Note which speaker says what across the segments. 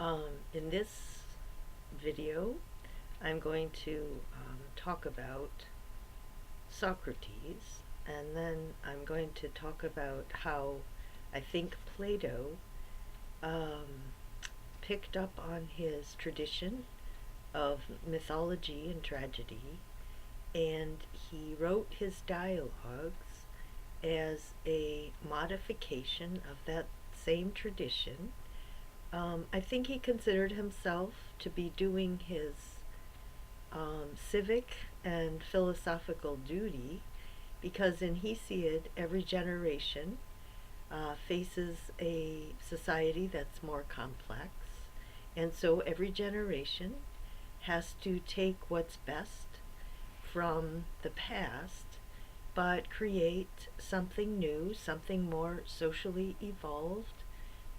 Speaker 1: In this video, I'm going to talk about Socrates, and then I'm going to talk about how I think Plato um, picked up on his tradition of mythology and tragedy, and he wrote his dialogues as a modification of that same tradition. I think he considered himself to be doing his civic and philosophical duty because in Hesiod, every generation faces a society that's more complex, and so every generation has to take what's best from the past but create something new, something more socially evolved,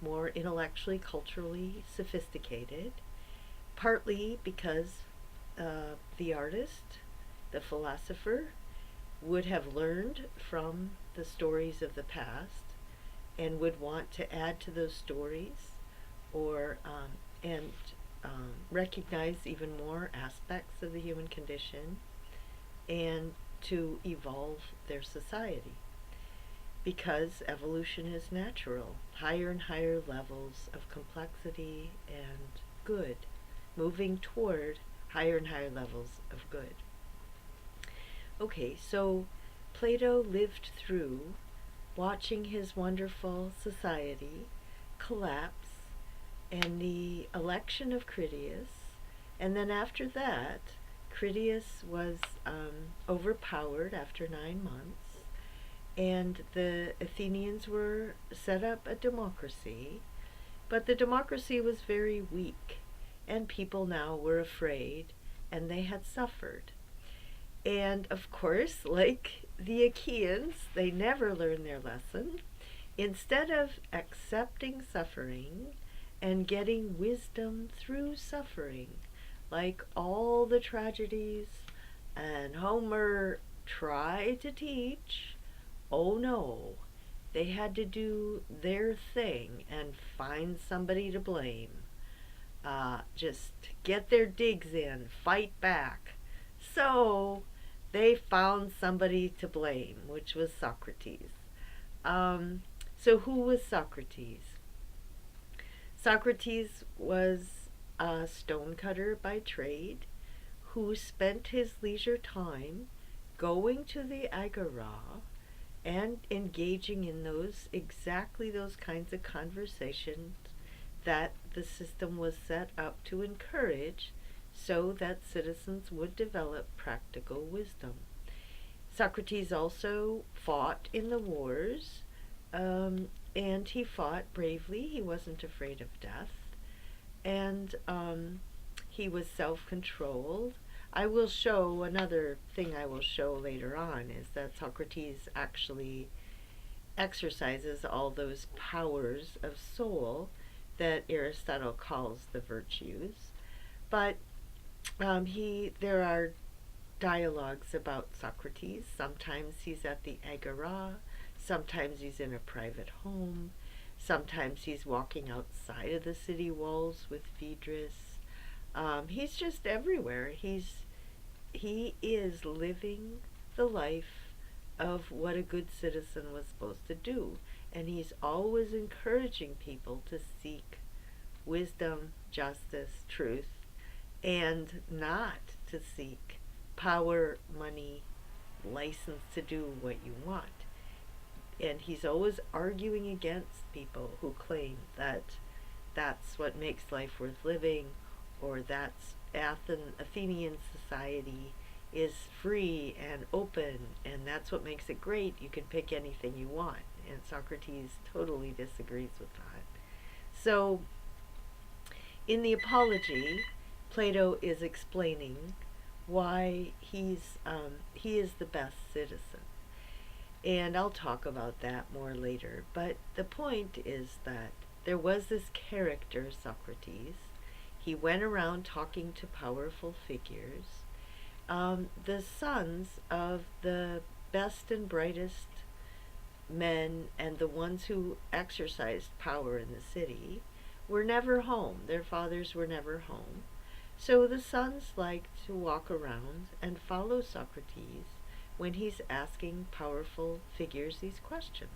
Speaker 1: more intellectually, culturally sophisticated, partly because the artist, the philosopher, would have learned from the stories of the past and would want to add to those stories or and recognize even more aspects of the human condition and to evolve their society, because evolution is natural, higher and higher levels of complexity and good, moving toward higher and higher levels of good. Okay, so Plato lived through watching his wonderful society collapse and the election of Critias, and then after that, Critias was overpowered after 9 months, and the Athenians were set up a democracy, but the democracy was very weak, and people now were afraid, and they had suffered. And of course, like the Achaeans, they never learned their lesson. Instead of accepting suffering and getting wisdom through suffering, like all the tragedies and Homer tried to teach, oh no, they had to do their thing and find somebody to blame. Just get their digs in, fight back. So they found somebody to blame, which was Socrates. So who was Socrates? Socrates was a stonecutter by trade who spent his leisure time going to the agora and engaging in exactly those kinds of conversations that the system was set up to encourage so that citizens would develop practical wisdom. Socrates also fought in the wars, and he fought bravely. He wasn't afraid of death, and he was self-controlled. I will show another thing I will show later on is that Socrates actually exercises all those powers of soul that Aristotle calls the virtues. But there are dialogues about Socrates. Sometimes he's at the agora, sometimes he's in a private home, sometimes he's walking outside of the city walls with Phaedrus. He's just everywhere. He is living the life of what a good citizen was supposed to do, and he's always encouraging people to seek wisdom, justice, truth, and not to seek power, money, license to do what you want. And he's always arguing against people who claim that that's what makes life worth living, or that's Athenian society is free and open, and that's what makes it great. You can pick anything you want. And Socrates totally disagrees with that. So, in the Apology, Plato is explaining why he is the best citizen. And I'll talk about that more later. But the point is that there was this character, Socrates. He went around talking to powerful figures, the sons of the best and brightest men and the ones who exercised power in the city were never home. Their fathers were never home. So the sons liked to walk around and follow Socrates when he's asking powerful figures these questions.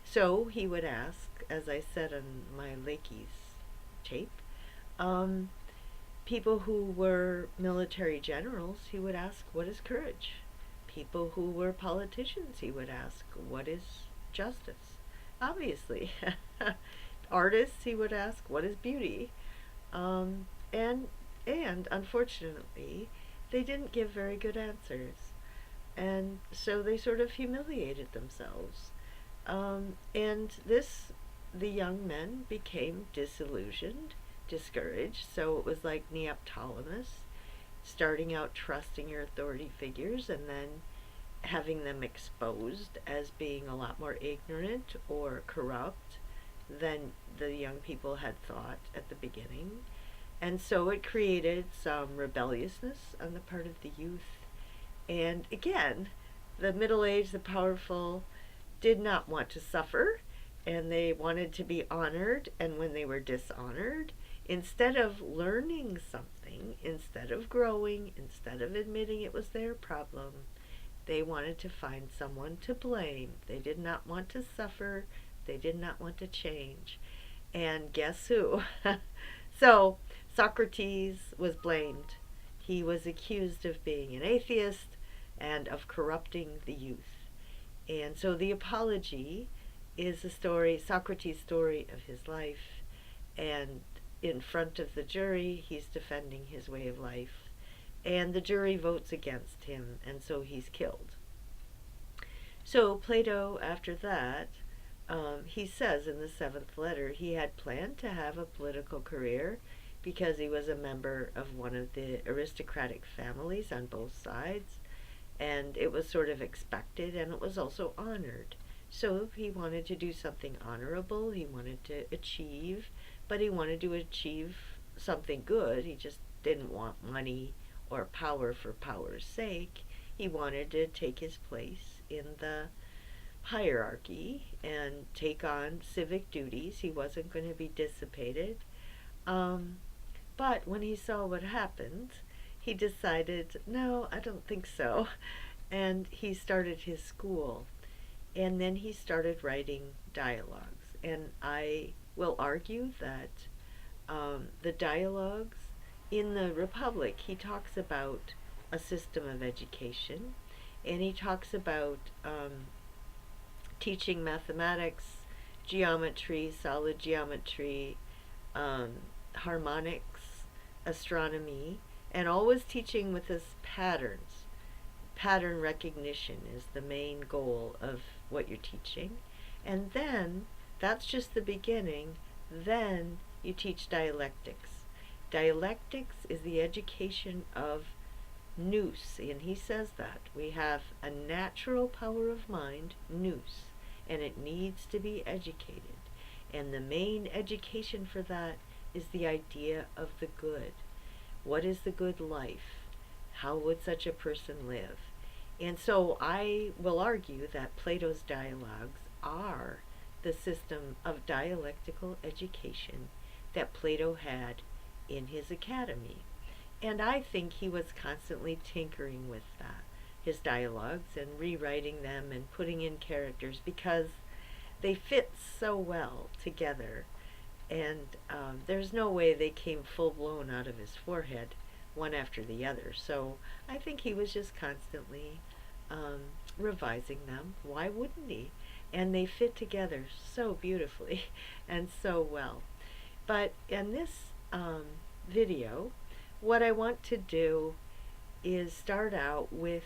Speaker 1: So he would ask, as I said on my Lakey's tape, um, people who were military generals, he would ask, what is courage? People who were politicians, he would ask, what is justice? Obviously. Artists, he would ask, what is beauty? Um, and and unfortunately, they didn't give very good answers, and so they sort of humiliated themselves. And the young men became disillusioned, discouraged. So it was like Neoptolemus, starting out trusting your authority figures and then having them exposed as being a lot more ignorant or corrupt than the young people had thought at the beginning. And so it created some rebelliousness on the part of the youth. And again, the middle aged, the powerful, did not want to suffer, and they wanted to be honored. And when they were dishonored, instead of learning something, instead of growing, instead of admitting it was their problem, they wanted to find someone to blame. They did not want to suffer. They did not want to change. And guess who? So Socrates was blamed. He was accused of being an atheist and of corrupting the youth. And so the apology is a story, Socrates' story of his life. And in front of the jury, he's defending his way of life. And the jury votes against him, and so he's killed. So Plato, after that, he says in the seventh letter he had planned to have a political career because he was a member of one of the aristocratic families on both sides, and it was sort of expected, and it was also honored. So he wanted to do something honorable, he wanted to achieve, but he wanted to achieve something good. He just didn't want money or power for power's sake. He wanted to take his place in the hierarchy and take on civic duties. He wasn't going to be dissipated. But when he saw what happened, he decided, no, I don't think so. And he started his school. And then he started writing dialogues. And I will argue that the dialogues in the Republic, he talks about a system of education, and he talks about teaching mathematics, geometry, solid geometry, harmonics, astronomy, and always teaching with this patterns. Pattern recognition is the main goal of what you're teaching. And then, that's just the beginning, then you teach dialectics. Dialectics is the education of nous, and he says that. We have a natural power of mind, nous, and it needs to be educated. And the main education for that is the idea of the good. What is the good life? How would such a person live? And so I will argue that Plato's dialogues are the system of dialectical education that Plato had in his academy. And I think he was constantly tinkering with that, his dialogues, and rewriting them and putting in characters because they fit so well together. And there's no way they came full blown out of his forehead, one after the other. So I think he was just constantly revising them. Why wouldn't he? And they fit together so beautifully and so well. But in this video, what I want to do is start out with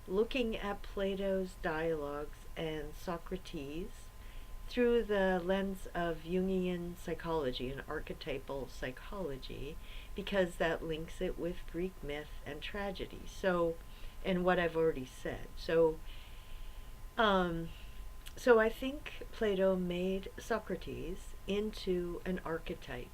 Speaker 1: looking at Plato's dialogues and Socrates through the lens of Jungian psychology and archetypal psychology, because that links it with Greek myth and tragedy. So, and what I've already said. So I think Plato made Socrates into an archetype.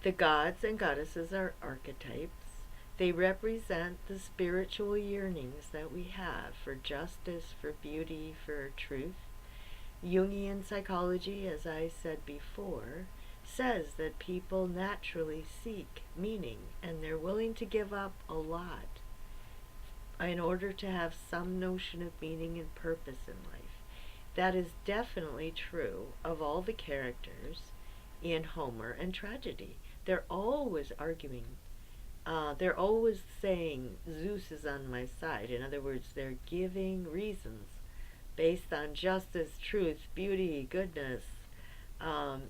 Speaker 1: The gods and goddesses are archetypes. They represent the spiritual yearnings that we have for justice, for beauty, for truth. Jungian psychology, as I said before, says that people naturally seek meaning and they're willing to give up a lot in order to have some notion of meaning and purpose in life. That is definitely true of all the characters in Homer and tragedy. They're always arguing. They're always saying, Zeus is on my side. In other words, they're giving reasons based on justice, truth, beauty, goodness, um,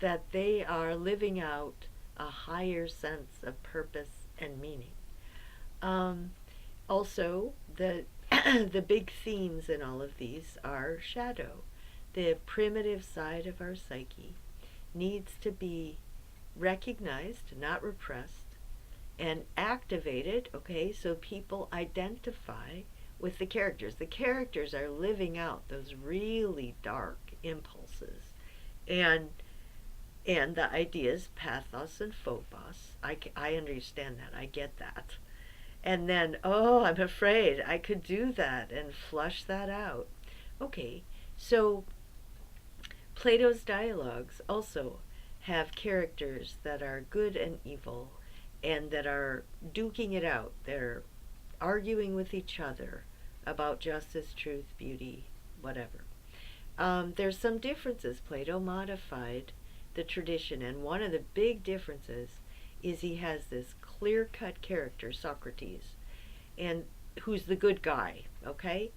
Speaker 1: that they are living out a higher sense of purpose and meaning. Um, Also, the the big themes in all of these are shadow. The primitive side of our psyche needs to be recognized, not repressed, and activated, okay, so people identify with the characters. The characters are living out those really dark impulses. And the ideas pathos and phobos. I understand that. I get that. And then, oh, I'm afraid I could do that and flush that out. Okay, so Plato's dialogues also have characters that are good and evil and that are duking it out. They're arguing with each other about justice, truth, beauty, whatever. There's some differences. Plato modified the tradition, and one of the big differences is he has this clear-cut character, Socrates, and who's the good guy, okay?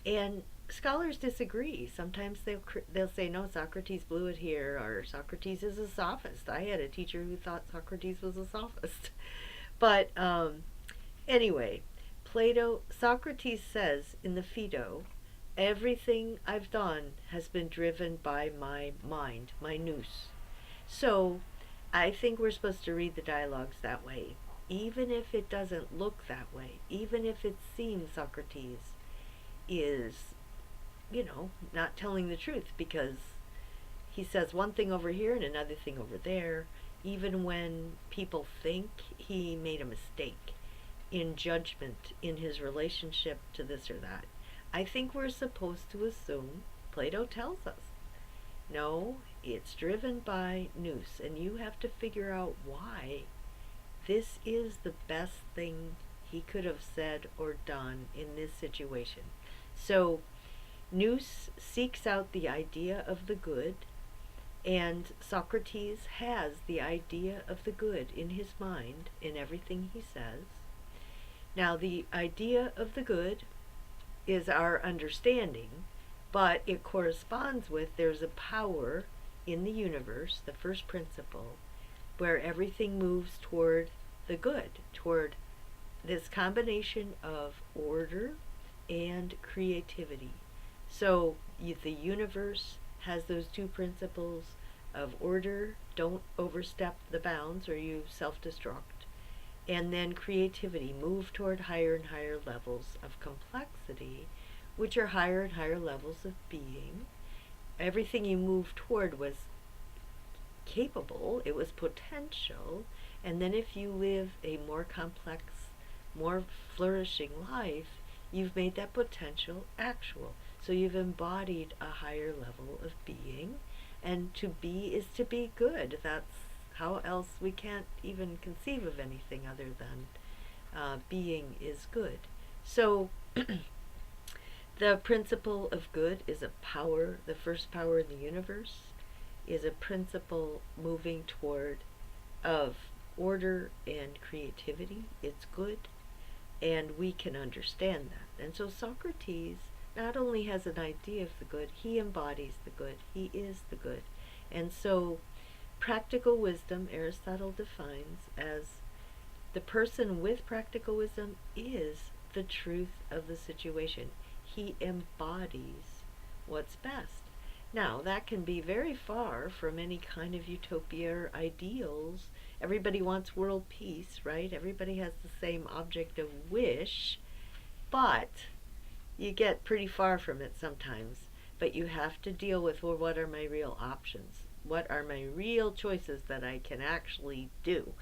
Speaker 1: And scholars disagree. Sometimes they'll say, no, Socrates blew it here, or Socrates is a sophist. I had a teacher who thought Socrates was a sophist. But anyway, Socrates says in the Phaedo, everything I've done has been driven by my mind, my nous. So I think we're supposed to read the dialogues that way, even if it doesn't look that way, even if it seems Socrates is, not telling the truth, because he says one thing over here and another thing over there, even when people think he made a mistake in judgment in his relationship to this or that. I think we're supposed to assume, Plato tells us, no, it's driven by nous, and you have to figure out why this is the best thing he could have said or done in this situation. So, nous seeks out the idea of the good, and Socrates has the idea of the good in his mind in everything he says. Now, the idea of the good is our understanding, but it corresponds with there's a power in the universe, the first principle, where everything moves toward the good, toward this combination of order and creativity. So the universe has those two principles of order, don't overstep the bounds or you self-destruct, and then creativity, move toward higher and higher levels of complexity, which are higher and higher levels of being. Everything you moved toward was capable, it was potential, and then if you live a more complex, more flourishing life, you've made that potential actual. So you've embodied a higher level of being, and to be is to be good. That's how else we can't even conceive of anything other than being is good. So the principle of good is a power, the first power in the universe is a principle moving toward of order and creativity. It's good, and we can understand that. And so Socrates not only has an idea of the good, he embodies the good. He is the good. And so practical wisdom, Aristotle defines as the person with practical wisdom is the truth of the situation. He embodies what's best. Now, that can be very far from any kind of utopia or ideals. Everybody wants world peace, right? Everybody has the same object of wish, but you get pretty far from it sometimes. But you have to deal with, well, what are my real options? What are my real choices that I can actually do?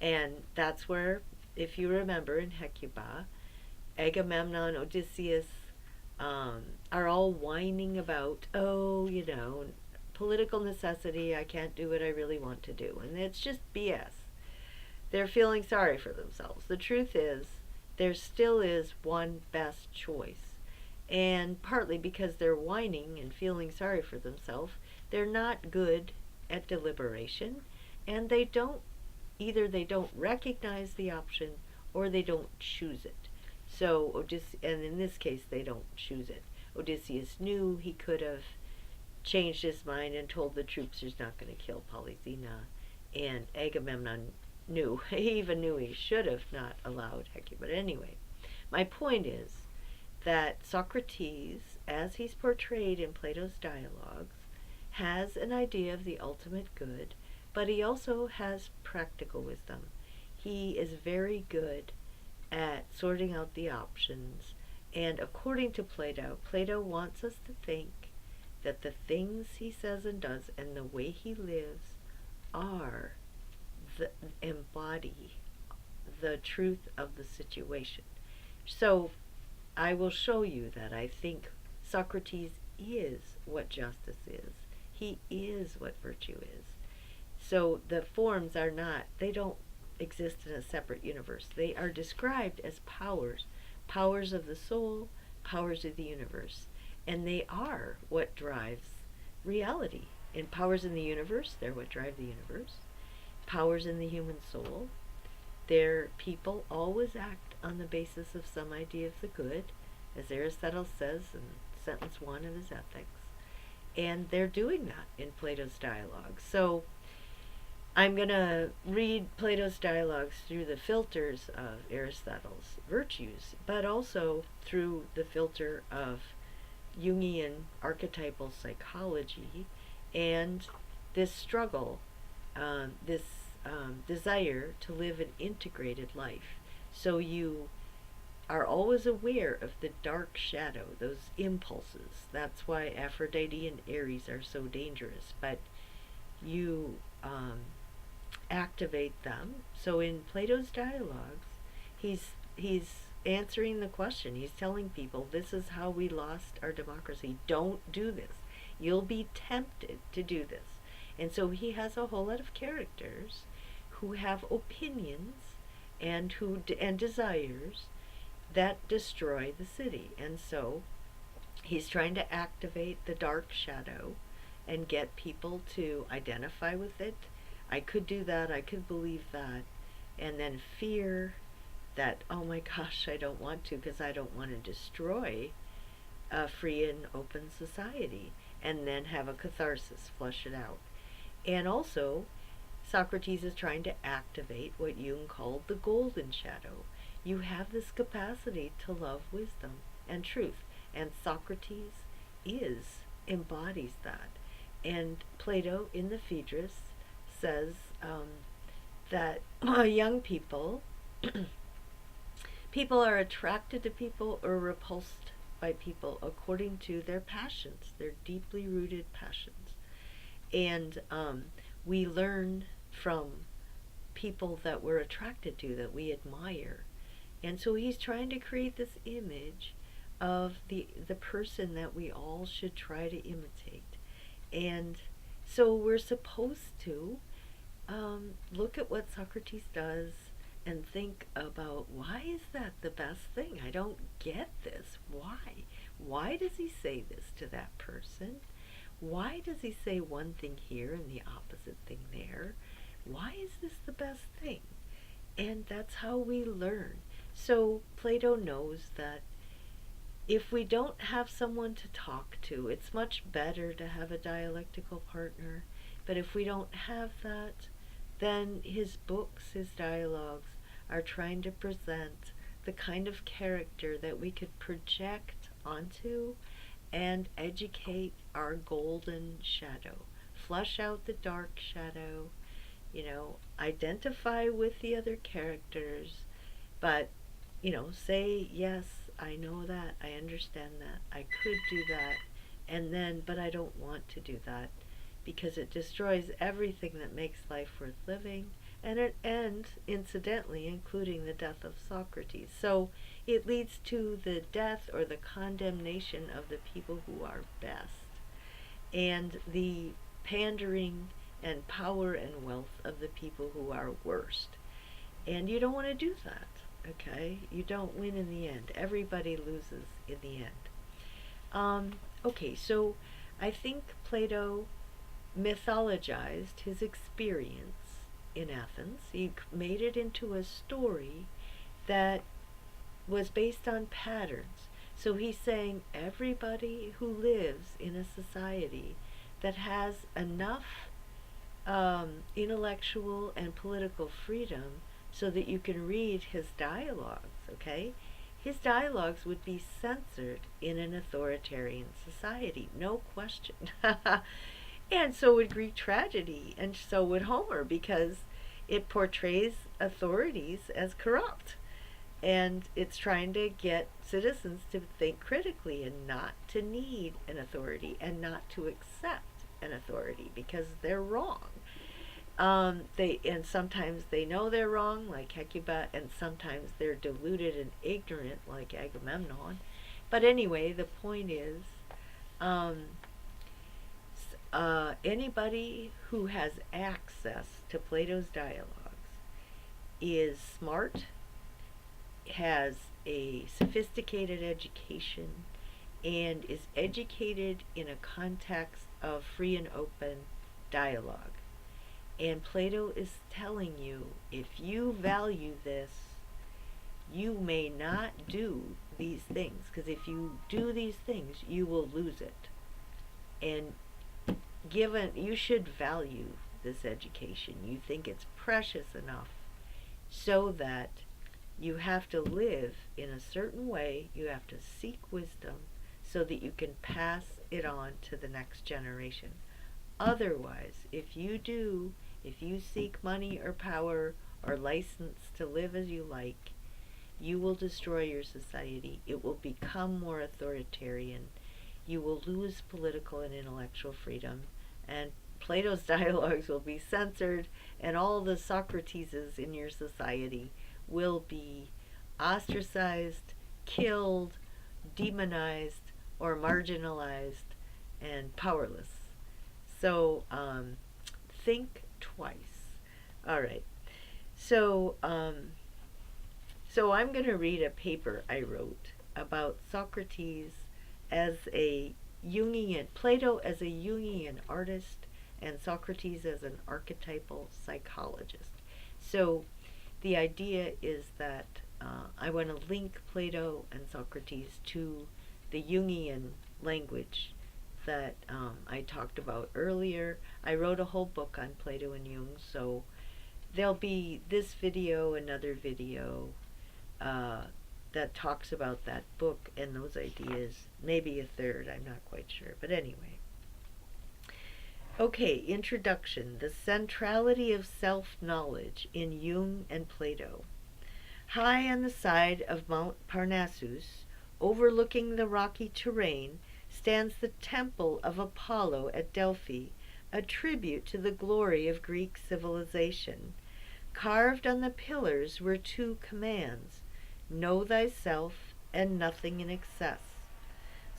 Speaker 1: And that's where, if you remember in Hecuba, Agamemnon, Odysseus, are all whining about, oh, political necessity, I can't do what I really want to do. And it's just BS. They're feeling sorry for themselves. The truth is, there still is one best choice. And partly because they're whining and feeling sorry for themselves, they're not good at deliberation, and either they don't recognize the option or they don't choose it. So and in this case, they don't choose it. Odysseus knew he could have changed his mind and told the troops he's not going to kill Polyxena, and Agamemnon knew, he even knew he should have not allowed Hecate. But anyway, my point is that Socrates, as he's portrayed in Plato's dialogues, has an idea of the ultimate good, but he also has practical wisdom. He is very good at sorting out the options, and according to Plato, Plato wants us to think that the things he says and does and the way he lives embody the truth of the situation. So I will show you that I think Socrates is what justice is. He is what virtue is. So the forms they don't exist in a separate universe. They are described as powers of the soul, powers of the universe. And they are what drives reality. And powers in the universe, they're what drive the universe. Powers in the human soul, people always act on the basis of some idea of the good, as Aristotle says in sentence 1 of his Ethics. And they're doing that in Plato's dialogues. So I'm going to read Plato's dialogues through the filters of Aristotle's virtues, but also through the filter of Jungian archetypal psychology and this struggle, this desire to live an integrated life. So you are always aware of the dark shadow, those impulses. That's why Aphrodite and Ares are so dangerous. But you activate them. So in Plato's dialogues, he's answering the question. He's telling people, this is how we lost our democracy. Don't do this. You'll be tempted to do this. And so he has a whole lot of characters who have opinions and desires that destroy the city. And so he's trying to activate the dark shadow and get people to identify with it. I could do that, I could believe that, and then fear that, oh my gosh, I don't want to, because I don't want to destroy a free and open society, and then have a catharsis, flush it out. And also, Socrates is trying to activate what Jung called the golden shadow. You have this capacity to love wisdom and truth, and Socrates embodies that. And Plato in the Phaedrus says that young people are attracted to people or repulsed by people according to their passions, their deeply rooted passions. And we learn from people that we're attracted to, that we admire. And so he's trying to create this image of the person that we all should try to imitate. And so we're supposed to look at what Socrates does and think about, why is that the best thing? I don't get this. Why? Why does he say this to that person? Why does he say one thing here and the opposite thing there? Why is this the best thing? And that's how we learn. So Plato knows that if we don't have someone to talk to, it's much better to have a dialectical partner. But if we don't have that, then his books, his dialogues, are trying to present the kind of character that we could project onto and educate our golden shadow. Flush out the dark shadow, identify with the other characters, but, say, yes, I know that, I understand that, I could do that, but I don't want to do that, because it destroys everything that makes life worth living, and it ends, incidentally, including the death of Socrates. So it leads to the death or the condemnation of the people who are best, and the pandering and power and wealth of the people who are worst. And you don't want to do that, okay? You don't win in the end. Everybody loses in the end. Okay, so I think Plato mythologized his experience in Athens. He made it into a story that was based on patterns. So he's saying everybody who lives in a society that has enough intellectual and political freedom so that you can read his dialogues, okay? His dialogues would be censored in an authoritarian society, no question. And so would Greek tragedy, and so would Homer, because it portrays authorities as corrupt. And it's trying to get citizens to think critically and not to need an authority and not to accept an authority because they're wrong. And sometimes they know they're wrong, like Hecuba, and sometimes they're deluded and ignorant, like Agamemnon. But anyway, the point is, anybody who has access to Plato's dialogues is smart, has a sophisticated education, and is educated in a context of free and open dialogue. And Plato is telling you, if you value this, you may not do these things, because if you do these things, you will lose it. And you should value this education. You think it's precious enough so that you have to live in a certain way, you have to seek wisdom so that you can pass it on to the next generation. Otherwise, if you seek money or power or license to live as you like, you will destroy your society. It will become more authoritarian. You will lose political and intellectual freedom, and Plato's dialogues will be censored, and all the Socrateses in your society will be ostracized, killed, demonized, or marginalized, and powerless. So think twice. All right. So I'm going to read a paper I wrote about Socrates as a Jungian, Plato as a Jungian artist, and Socrates as an archetypal psychologist. So the idea is that I want to link Plato and Socrates to the Jungian language that I talked about earlier. I wrote a whole book on Plato and Jung, so there'll be this video, another video that talks about that book and those ideas, maybe a third, I'm not quite sure, but anyway. Okay, introduction, the centrality of self-knowledge in Jung and Plato. High on the side of Mount Parnassus, overlooking the rocky terrain, stands the temple of Apollo at Delphi, a tribute to the glory of Greek civilization. Carved on the pillars were two commands: know thyself and nothing in excess.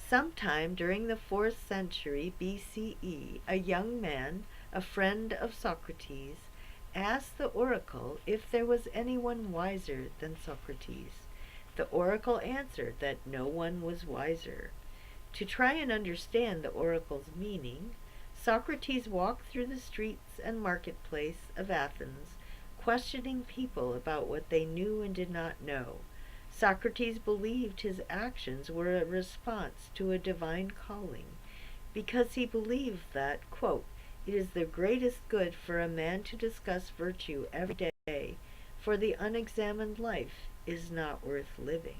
Speaker 1: Sometime during the 4th century BCE, a young man, a friend of Socrates, asked the oracle if there was anyone wiser than Socrates. The oracle answered that no one was wiser. To try and understand the oracle's meaning, Socrates walked through the streets and marketplace of Athens, questioning people about what they knew and did not know. Socrates believed his actions were a response to a divine calling, because he believed that, quote, it is the greatest good for a man to discuss virtue every day, for the unexamined life is not worth living.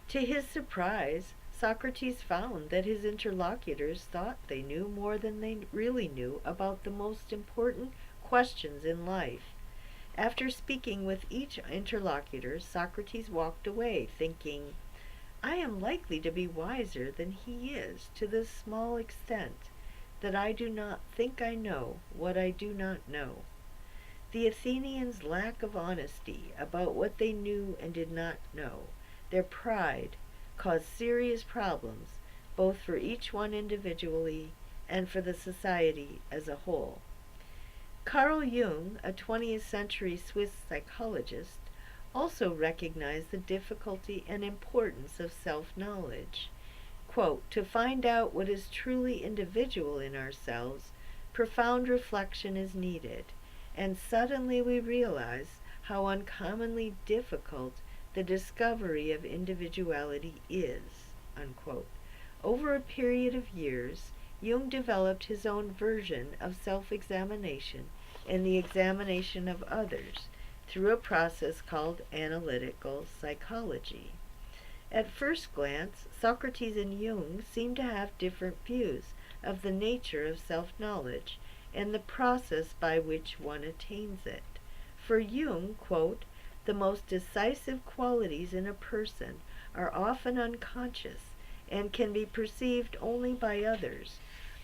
Speaker 1: To his surprise, Socrates found that his interlocutors thought they knew more than they really knew about the most important questions in life. After speaking with each interlocutor, Socrates walked away, thinking, I am likely to be wiser than he is to this small extent, that I do not think I know what I do not know. The Athenians' lack of honesty about what they knew and did not know, their pride, caused serious problems, both for each one individually and for the society as a whole. Carl Jung, a 20th century Swiss psychologist, also recognized the difficulty and importance of self-knowledge. Quote, "To find out what is truly individual in ourselves, profound reflection is needed, and suddenly we realize how uncommonly difficult the discovery of individuality is." Unquote. Over a period of years, Jung developed his own version of self-examination and the examination of others through a process called analytical psychology. At first glance, Socrates and Jung seem to have different views of the nature of self-knowledge and the process by which one attains it. For Jung, quote, "The most decisive qualities in a person are often unconscious and can be perceived only by others,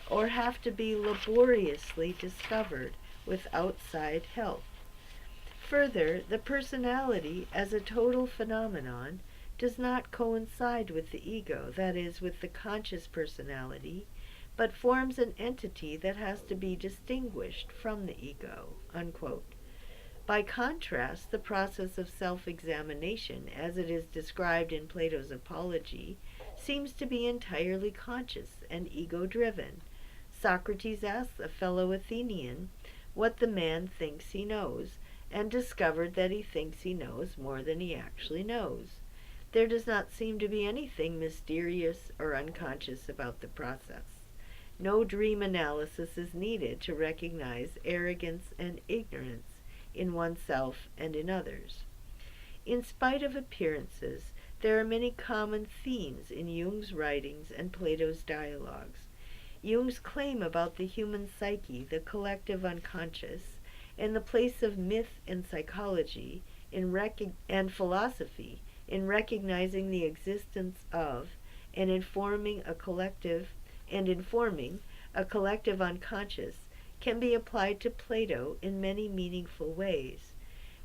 Speaker 1: or have to be laboriously discovered with outside help. Further, the personality as a total phenomenon does not coincide with the ego, that is, with the conscious personality, but forms an entity that has to be distinguished from the ego." Unquote. By contrast, the process of self-examination, as it is described in Plato's Apology, seems to be entirely conscious and ego-driven. Socrates asks a fellow Athenian what the man thinks he knows, and discovered that he thinks he knows more than he actually knows. There does not seem to be anything mysterious or unconscious about the process. No dream analysis is needed to recognize arrogance and ignorance in oneself and in others. In spite of appearances, there are many common themes in Jung's writings and Plato's dialogues. Jung's claim about the human psyche, the collective unconscious, and the place of myth and psychology and philosophy in recognizing the existence of and informing a collective unconscious can be applied to Plato in many meaningful ways.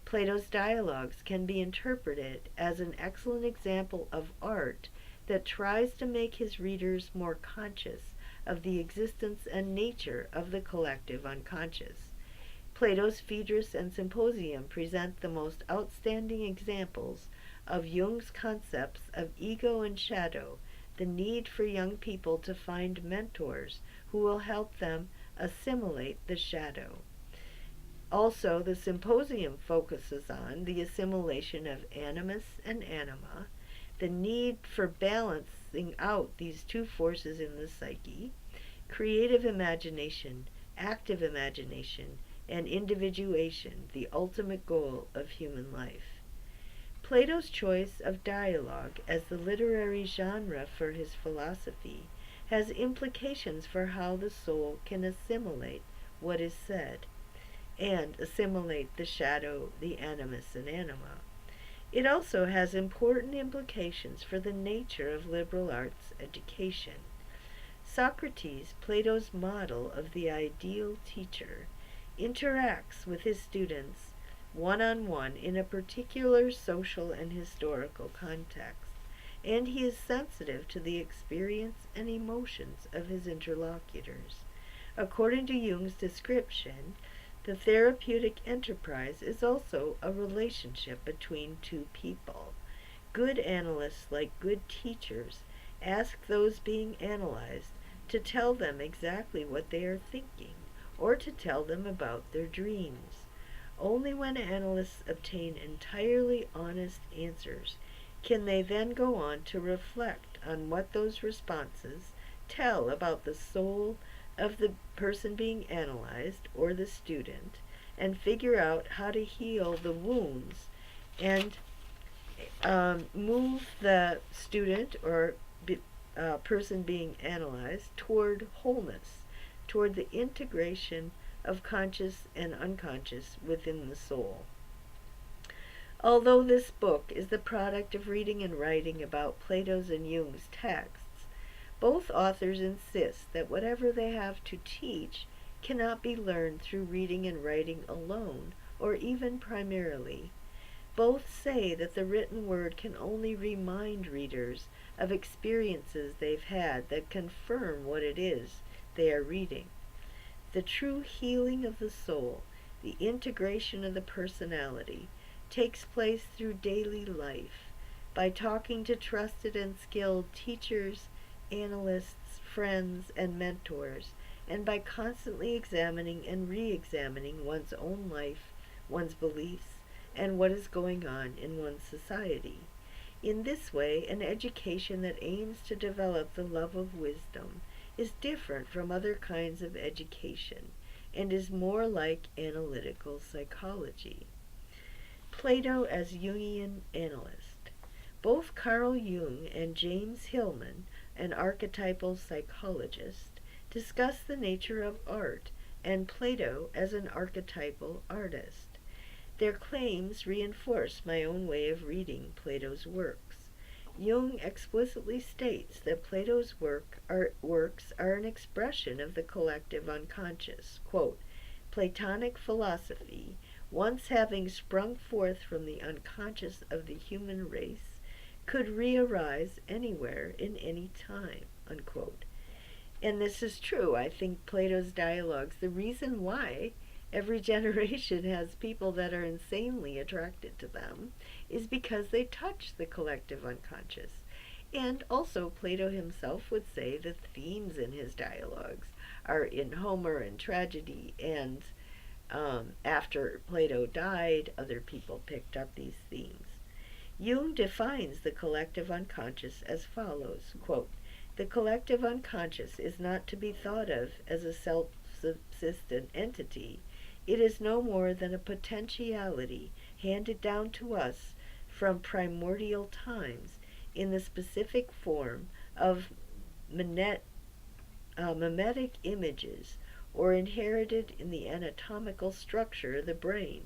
Speaker 1: Plato's dialogues can be interpreted as an excellent example of art that tries to make his readers more conscious of the existence and nature of the collective unconscious. Plato's Phaedrus and Symposium present the most outstanding examples of Jung's concepts of ego and shadow, the need for young people to find mentors who will help them assimilate the shadow. Also, the Symposium focuses on the assimilation of animus and anima, the need for balancing out these two forces in the psyche, creative imagination, active imagination, and individuation, the ultimate goal of human life. Plato's choice of dialogue as the literary genre for his philosophy has implications for how the soul can assimilate what is said, and assimilate the shadow, the animus, and anima. It also has important implications for the nature of liberal arts education. Socrates, Plato's model of the ideal teacher, interacts with his students one-on-one in a particular social and historical context, and he is sensitive to the experience and emotions of his interlocutors. According to Jung's description, the therapeutic enterprise is also a relationship between two people. Good analysts, like good teachers, ask those being analyzed to tell them exactly what they are thinking, or to tell them about their dreams. Only when analysts obtain entirely honest answers can they then go on to reflect on what those responses tell about the soul of the person being analyzed or the student, and figure out how to heal the wounds and move the student or person being analyzed toward wholeness, toward the integration of conscious and unconscious within the soul. Although this book is the product of reading and writing about Plato's and Jung's texts, both authors insist that whatever they have to teach cannot be learned through reading and writing alone or even primarily. Both say that the written word can only remind readers of experiences they've had that confirm what it is they are reading. The true healing of the soul, the integration of the personality, takes place through daily life, by talking to trusted and skilled teachers, analysts, friends, and mentors, and by constantly examining and re-examining one's own life, one's beliefs, and what is going on in one's society. In this way, an education that aims to develop the love of wisdom is different from other kinds of education and is more like analytical psychology. Plato as Jungian analyst. Both Carl Jung and James Hillman, an archetypal psychologist, discuss the nature of art and Plato as an archetypal artist. Their claims reinforce my own way of reading Plato's works. Jung explicitly states that Plato's works are an expression of the collective unconscious. Quote, Platonic philosophy, once having sprung forth from the unconscious of the human race, could re-arise anywhere in any time. Unquote. And this is true. I think Plato's dialogues, the reason why every generation has people that are insanely attracted to them is because they touch the collective unconscious. And also, Plato himself would say the themes in his dialogues are in Homer and tragedy, and after Plato died, other people picked up these themes. Jung defines the collective unconscious as follows, quote, the collective unconscious is not to be thought of as a self-subsistent entity. It is no more than a potentiality handed down to us from primordial times in the specific form of mimetic images, or inherited in the anatomical structure of the brain.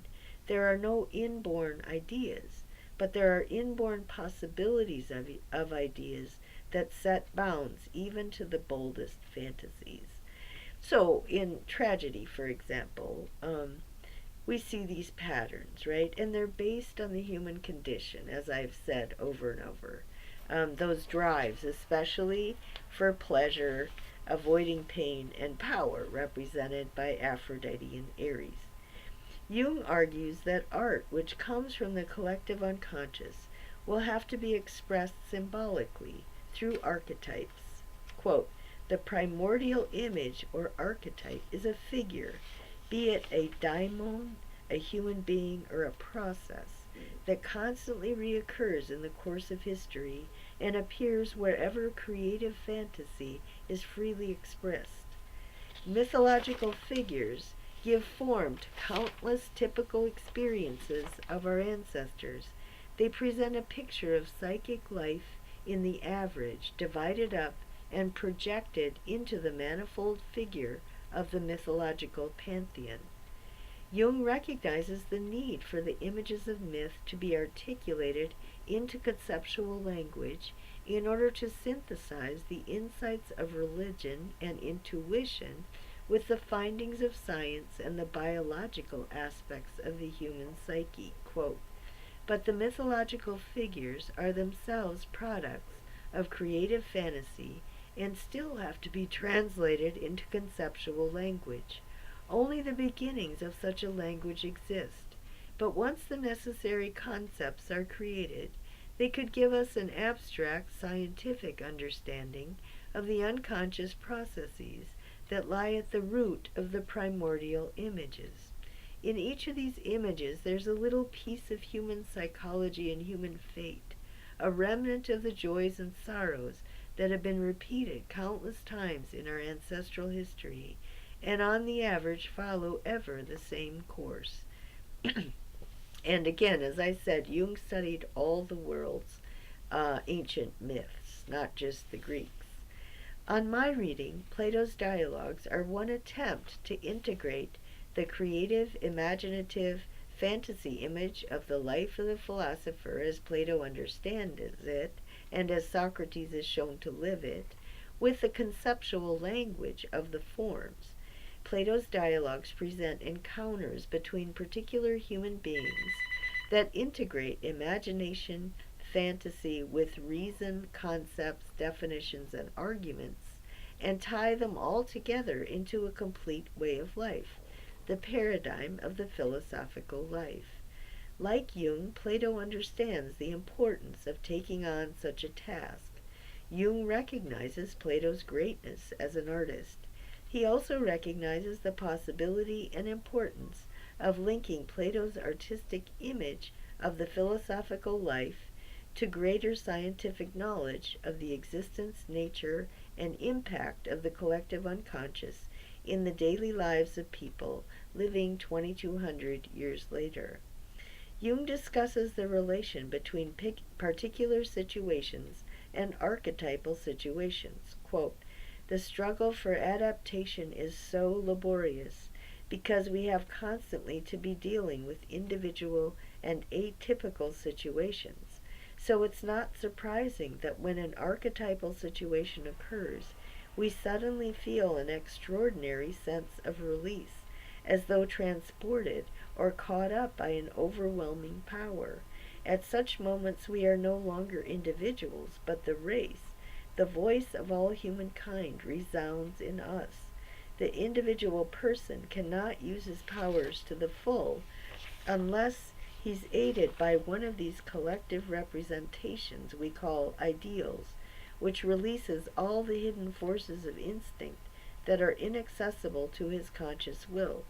Speaker 1: There are no inborn ideas, but there are inborn possibilities of ideas that set bounds even to the boldest fantasies. So, in tragedy, for example, we see these patterns, right? And they're based on the human condition, as I've said over and over. Those drives, especially for pleasure, avoiding pain, and power, represented by Aphrodite and Ares. Jung argues that art, which comes from the collective unconscious, will have to be expressed symbolically through archetypes. Quote, the primordial image or archetype is a figure, be it a daimon, a human being, or a process, that constantly reoccurs in the course of history and appears wherever creative fantasy is freely expressed. Mythological figures give form to countless typical experiences of our ancestors. They present a picture of psychic life in the average, divided up and projected into the manifold figure of the mythological pantheon. Jung recognizes the need for the images of myth to be articulated into conceptual language in order to synthesize the insights of religion and intuition with the findings of science and the biological aspects of the human psyche. Quote, but the mythological figures are themselves products of creative fantasy and still have to be translated into conceptual language. Only the beginnings of such a language exist, but once the necessary concepts are created, they could give us an abstract scientific understanding of the unconscious processes that lie at the root of the primordial images. In each of these images there's a little piece of human psychology and human fate, a remnant of the joys and sorrows that have been repeated countless times in our ancestral history, and on the average follow ever the same course. And again, as I said, Jung studied all the world's ancient myths, not just the Greeks. On my reading, Plato's dialogues are one attempt to integrate the creative, imaginative, fantasy image of the life of the philosopher as Plato understands it, and as Socrates is shown to live it, with the conceptual language of the forms. Plato's dialogues present encounters between particular human beings that integrate imagination, fantasy with reason, concepts, definitions, and arguments, and tie them all together into a complete way of life, the paradigm of the philosophical life. Like Jung, Plato understands the importance of taking on such a task. Jung recognizes Plato's greatness as an artist. He also recognizes the possibility and importance of linking Plato's artistic image of the philosophical life to greater scientific knowledge of the existence, nature, and impact of the collective unconscious in the daily lives of people living 2200 years later. Jung discusses the relation between particular situations and archetypal situations. Quote, "The struggle for adaptation is so laborious because we have constantly to be dealing with individual and atypical situations. So it's not surprising that when an archetypal situation occurs, we suddenly feel an extraordinary sense of release, as though transported or caught up by an overwhelming power. At such moments we are no longer individuals, but the race. The voice of all humankind resounds in us. The individual person cannot use his powers to the full unless he's aided by one of these collective representations we call ideals, which releases all the hidden forces of instinct that are inaccessible to his conscious will.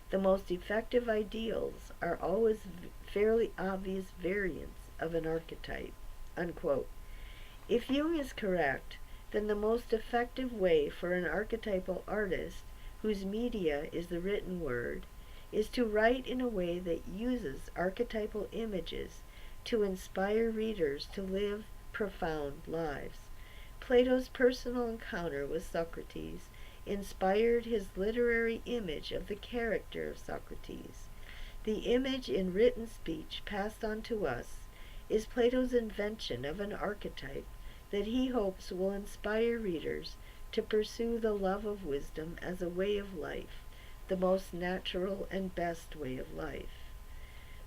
Speaker 1: The most effective ideals are always fairly obvious variants of an archetype." Unquote. If Jung is correct, then the most effective way for an archetypal artist, whose media is the written word, is to write in a way that uses archetypal images to inspire readers to live profound lives. Plato's personal encounter with Socrates inspired his literary image of the character of Socrates. The image in written speech passed on to us is Plato's invention of an archetype that he hopes will inspire readers to pursue the love of wisdom as a way of life, the most natural and best way of life.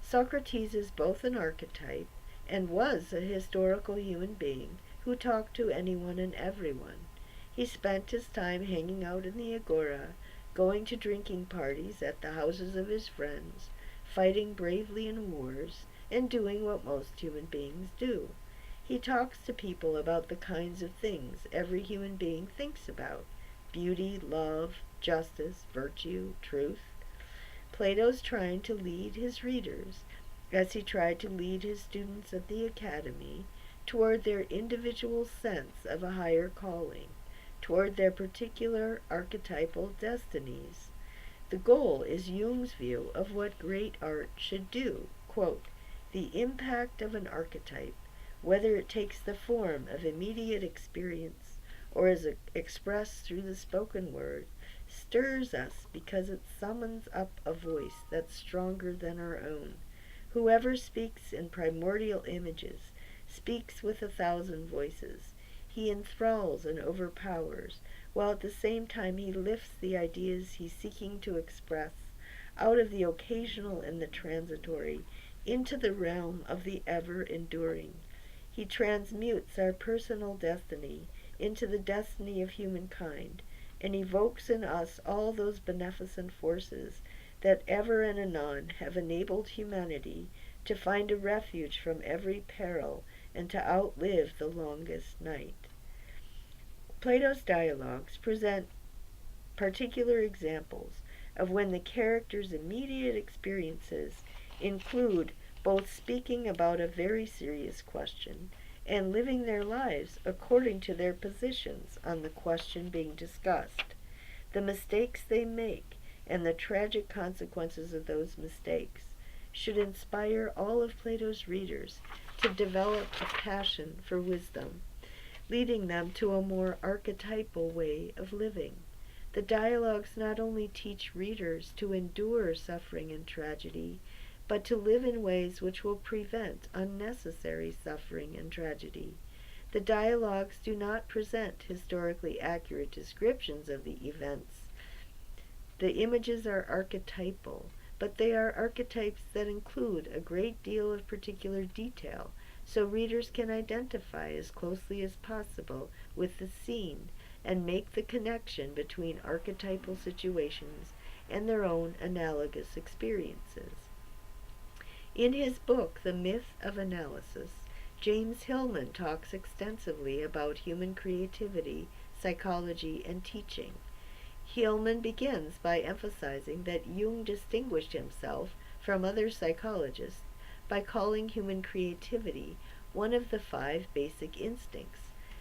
Speaker 1: Socrates is both an archetype and was a historical human being who talked to anyone and everyone. He spent his time hanging out in the agora, going to drinking parties at the houses of his friends, fighting bravely in wars, and doing what most human beings do. He talks to people about the kinds of things every human being thinks about: beauty, love, justice, virtue, truth. Plato's trying to lead his readers, as he tried to lead his students at the academy, toward their individual sense of a higher calling, toward their particular archetypal destinies. The goal is Jung's view of what great art should do. Quote, "The impact of an archetype, whether it takes the form of immediate experience or is expressed through the spoken word, stirs us because it summons up a voice that's stronger than our own. Whoever speaks in primordial images speaks with 1,000 voices. He enthralls and overpowers, while at the same time he lifts the ideas he's seeking to express out of the occasional and the transitory into the realm of the ever-enduring. He transmutes our personal destiny into the destiny of humankind, and evokes in us all those beneficent forces that ever and anon have enabled humanity to find a refuge from every peril and to outlive the longest night." Plato's dialogues present particular examples of when the characters' immediate experiences include both speaking about a very serious question and living their lives according to their positions on the question being discussed. The mistakes they make and the tragic consequences of those mistakes should inspire all of Plato's readers to develop a passion for wisdom, leading them to a more archetypal way of living. The dialogues not only teach readers to endure suffering and tragedy, but to live in ways which will prevent unnecessary suffering and tragedy. The dialogues do not present historically accurate descriptions of the events The images are archetypal, but they are archetypes that include a great deal of particular detail, so readers can identify as closely as possible with the scene and make the connection between archetypal situations and their own analogous experiences. In his book, The Myth of Analysis, James Hillman talks extensively about human creativity, psychology, and teaching. Hillman begins by emphasizing that Jung distinguished himself from other psychologists by calling human creativity one of the 5 basic instincts,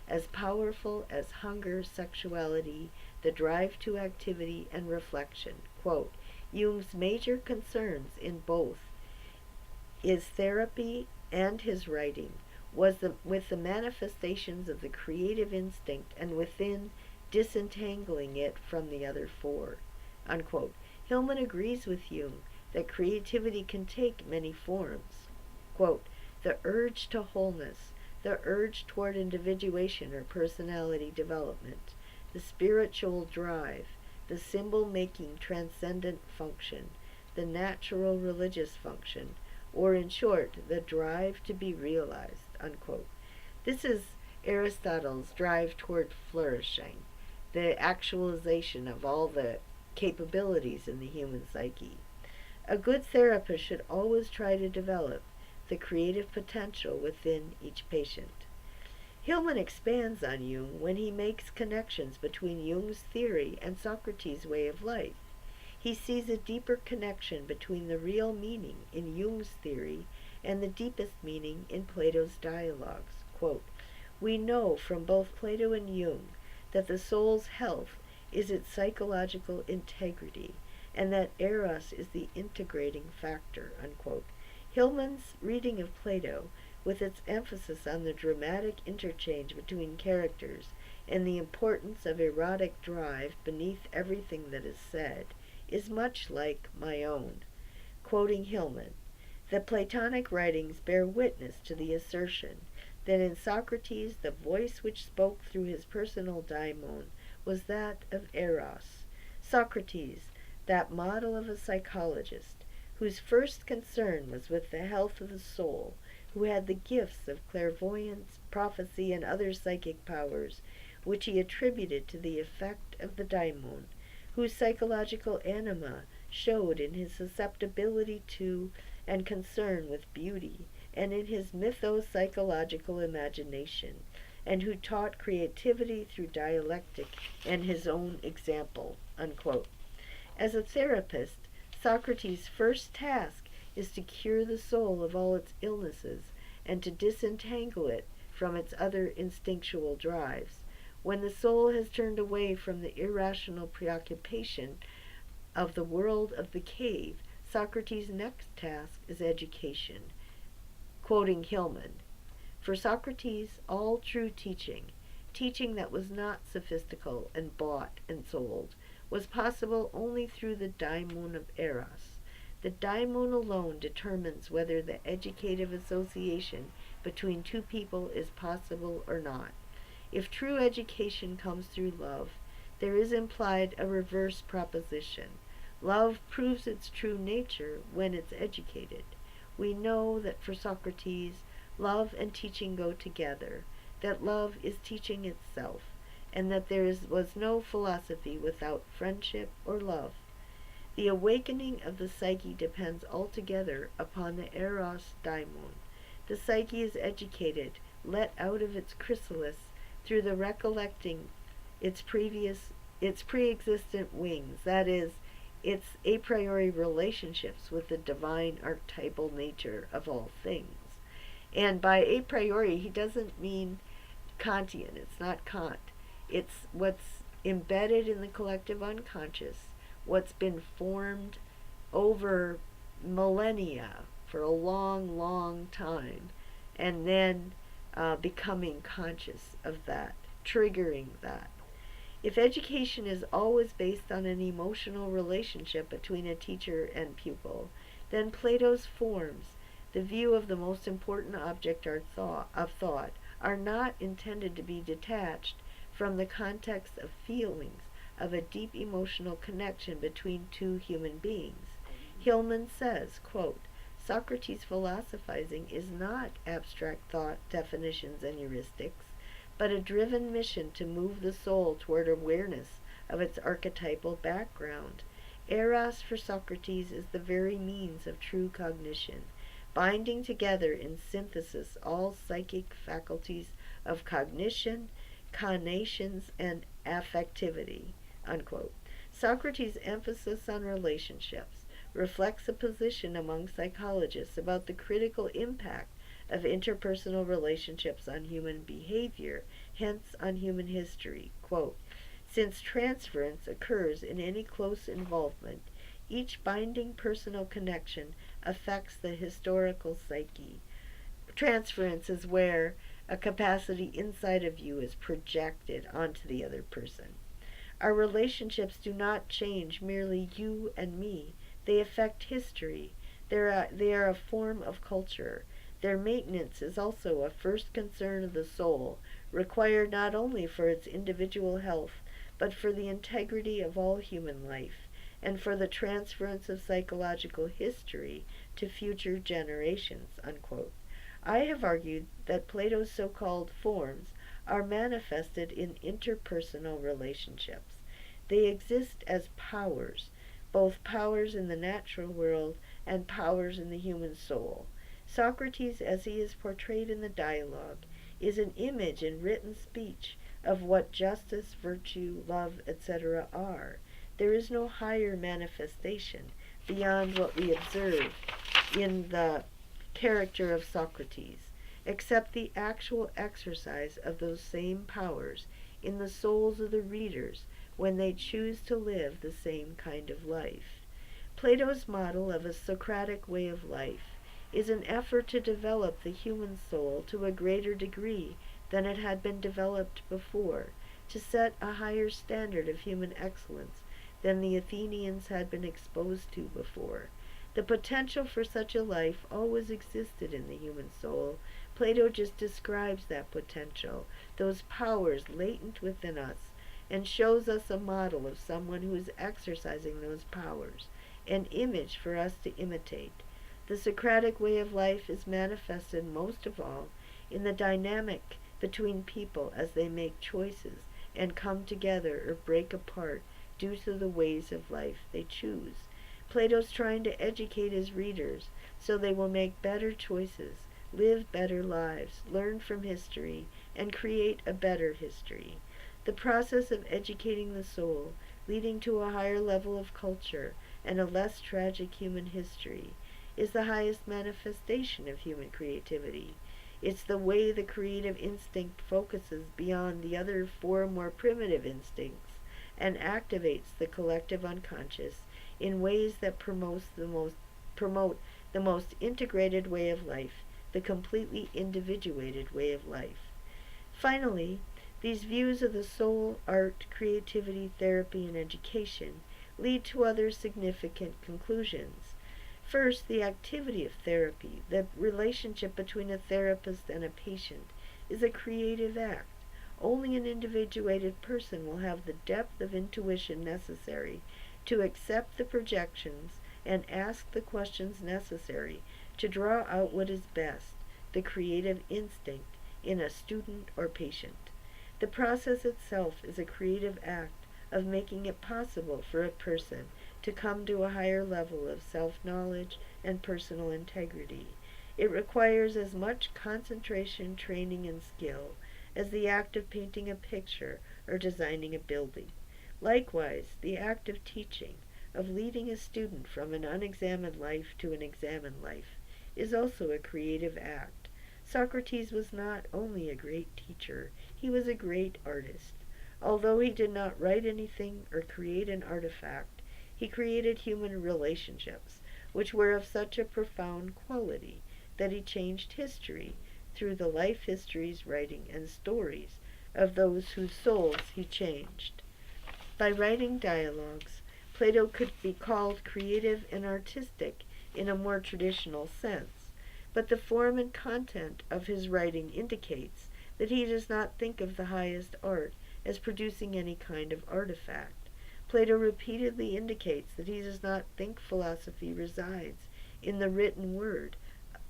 Speaker 1: as powerful as hunger, sexuality, the drive to activity, and reflection. Quote, Jung's major concerns in both his therapy and his writing was with the manifestations of the creative instinct and within disentangling it from the other 4. Unquote. Hillman agrees with Jung that creativity can take many forms. Quote, the urge to wholeness, the urge toward individuation or personality development, the spiritual drive, the symbol-making transcendent function, the natural religious function, or in short, the drive to be realized. Unquote. This is Aristotle's drive toward flourishing, the actualization of all the capabilities in the human psyche. A good therapist should always try to develop the creative potential within each patient. Hillman expands on Jung when he makes connections between Jung's theory and Socrates' way of life. He sees a deeper connection between the real meaning in Jung's theory and the deepest meaning in Plato's dialogues. Quote, we know from both Plato and Jung that the soul's health is its psychological integrity, and that eros is the integrating factor. Unquote. Hillman's reading of Plato, with its emphasis on the dramatic interchange between characters and the importance of erotic drive beneath everything that is said, is much like my own. Quoting Hillman, the Platonic writings bear witness to the assertion that in Socrates the voice which spoke through his personal daimon was that of Eros. Socrates, that model of a psychologist, whose first concern was with the health of the soul, who had the gifts of clairvoyance, prophecy, and other psychic powers, which he attributed to the effect of the daimon, whose psychological anima showed in his susceptibility to and concern with beauty, and in his mytho-psychological imagination, and who taught creativity through dialectic and his own example. Unquote. As a therapist, Socrates' first task is to cure the soul of all its illnesses and to disentangle it from its other instinctual drives. When the soul has turned away from the irrational preoccupation of the world of the cave, Socrates' next task is education. Quoting Hillman, for Socrates, all true teaching, teaching that was not sophistical and bought and sold, was possible only through the daimon of Eros. The daimon alone determines whether the educative association between two people is possible or not. If true education comes through love, there is implied a reverse proposition. Love proves its true nature when it's educated. We know that for Socrates, love and teaching go together, that love is teaching itself, and that there was no philosophy without friendship or love. The awakening of the psyche depends altogether upon the eros daimon. The psyche is educated, let out of its chrysalis through the recollecting its pre-existent wings, that is, its a priori relationships with the divine archetypal nature of all things. And by a priori, he doesn't mean Kantian. It's not Kant. It's what's embedded in the collective unconscious, what's been formed over millennia for a long, long time, and then becoming conscious of that, triggering that. If education is always based on an emotional relationship between a teacher and pupil, then Plato's forms, the view of the most important object of thought, are not intended to be detached from the context of feelings, of a deep emotional connection between two human beings. Hillman says, quote, Socrates' philosophizing is not abstract thought, definitions, and heuristics, but a driven mission to move the soul toward awareness of its archetypal background. Eros for Socrates is the very means of true cognition, binding together in synthesis all psychic faculties of cognition, conations, and affectivity. Unquote. Socrates' emphasis on relationships reflects a position among psychologists about the critical impact of interpersonal relationships on human behavior, hence on human history. Quote, since transference occurs in any close involvement, each binding personal connection affects the historical psyche. Transference is where a capacity inside of you is projected onto the other person. Our relationships do not change merely you and me. They affect history. They are a form of culture. Their maintenance is also a first concern of the soul, required not only for its individual health, but for the integrity of all human life, and for the transference of psychological history to future generations. Unquote. I have argued that Plato's so-called forms are manifested in interpersonal relationships. They exist as powers, both powers in the natural world and powers in the human soul. Socrates, as he is portrayed in the dialogue, is an image in written speech of what justice, virtue, love, etc. are. There is no higher manifestation beyond what we observe in the character of Socrates, except the actual exercise of those same powers in the souls of the readers when they choose to live the same kind of life. Plato's model of a Socratic way of life is an effort to develop the human soul to a greater degree than it had been developed before, to set a higher standard of human excellence than the Athenians had been exposed to before. The potential for such a life always existed in the human soul. Plato just describes that potential, those powers latent within us, and shows us a model of someone who is exercising those powers, an image for us to imitate. The Socratic way of life is manifested most of all in the dynamic between people as they make choices and come together or break apart due to the ways of life they choose. Plato's trying to educate his readers so they will make better choices, live better lives, learn from history, and create a better history. The process of educating the soul, leading to a higher level of culture and a less tragic human history, is the highest manifestation of human creativity. It's the way the creative instinct focuses beyond the other four more primitive instincts and activates the collective unconscious in ways that promote the most integrated way of life, the completely individuated way of life. Finally, these views of the soul, art, creativity, therapy, and education lead to other significant conclusions. First, the activity of therapy, the relationship between a therapist and a patient, is a creative act. Only an individuated person will have the depth of intuition necessary to accept the projections and ask the questions necessary to draw out what is best, the creative instinct, in a student or patient. The process itself is a creative act of making it possible for a person to come to a higher level of self-knowledge and personal integrity. It requires as much concentration, training, and skill as the act of painting a picture or designing a building. Likewise, the act of teaching, of leading a student from an unexamined life to an examined life, is also a creative act. Socrates was not only a great teacher, he was a great artist. Although he did not write anything or create an artifact, he created human relationships, which were of such a profound quality that he changed history through the life histories, writing, and stories of those whose souls he changed. By writing dialogues, Plato could be called creative and artistic in a more traditional sense, but the form and content of his writing indicates that he does not think of the highest art as producing any kind of artifact. Plato repeatedly indicates that he does not think philosophy resides in the written word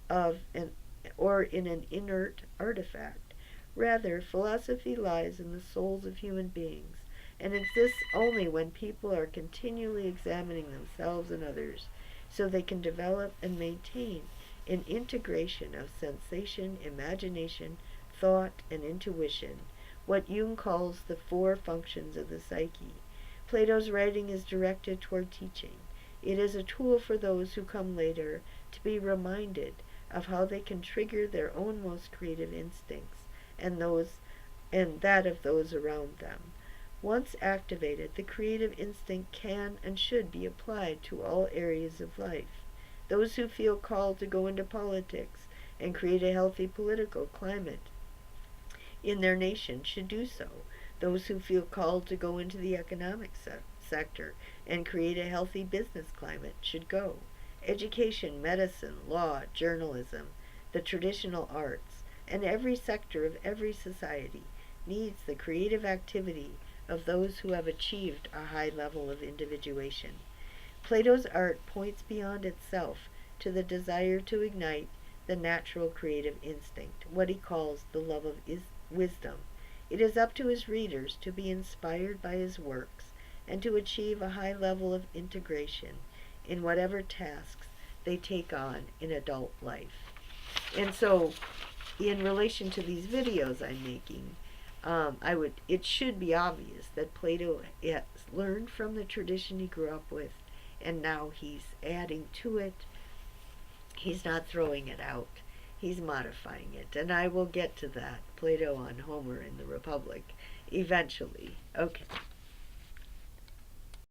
Speaker 1: or in an inert artifact. Rather, philosophy lies in the souls of human beings and exists only when people are continually examining themselves and others so they can develop and maintain an integration of sensation, imagination, thought, and intuition, what Jung calls the four functions of the psyche. Plato's writing is directed toward teaching. It is a tool for those who come later to be reminded of how they can trigger their own most creative instincts and that of those around them. Once activated, the creative instinct can and should be applied to all areas of life. Those who feel called to go into politics and create a healthy political climate in their nation should do so. Those who feel called to go into the economic sector and create a healthy business climate should go. Education, medicine, law, journalism, the traditional arts, and every sector of every society needs the creative activity of those who have achieved a high level of individuation. Plato's art points beyond itself to the desire to ignite the natural creative instinct, what he calls the love of wisdom. It is up to his readers to be inspired by his works and to achieve a high level of integration in whatever tasks they take on in adult life. And so, in relation to these videos I'm making, it should be obvious that Plato has learned from the tradition he grew up with, and now he's adding to it. He's not throwing it out. He's modifying it. And I will get to that, Plato on Homer in the Republic, eventually. Okay.